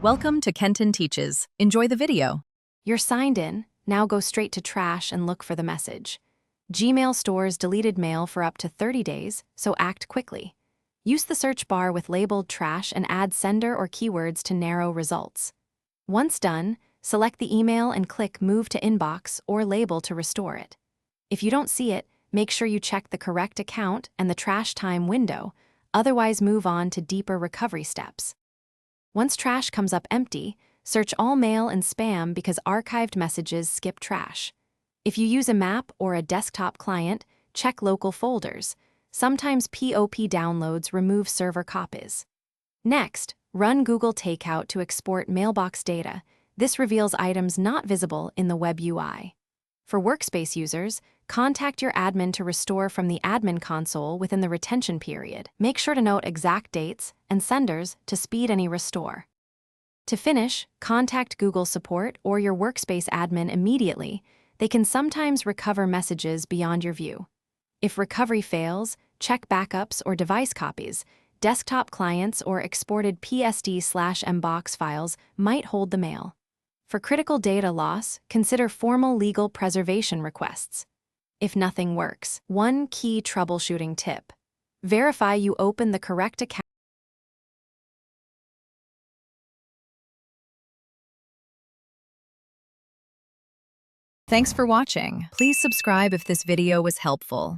Welcome to Kenton Teaches. Enjoy the video. You're signed in, now go straight to trash and look for the message. Gmail stores deleted mail for up to 30 days, so act quickly. Use the search bar with labeled trash and add sender or keywords to narrow results. Once done, select the email and click Move to Inbox or Label to restore it. If you don't see it, make sure you check the correct account and the trash time window, otherwise move on to deeper recovery steps. Once trash comes up empty, search all mail and spam because archived messages skip trash. If you use a Mac or a desktop client, check local folders. Sometimes POP downloads remove server copies. Next, run Google Takeout to export mailbox data. This reveals items not visible in the web UI. For workspace users, contact your admin to restore from the admin console within the retention period. Make sure to note exact dates and senders to speed any restore. To finish, contact Google Support or your workspace admin immediately. They can sometimes recover messages beyond your view. If recovery fails, check backups or device copies. Desktop clients or exported PSD/mbox files might hold the mail. For critical data loss, consider formal legal preservation requests. If nothing works, one key troubleshooting tip: verify you open the correct account. Thanks for watching. Please subscribe if this video was helpful.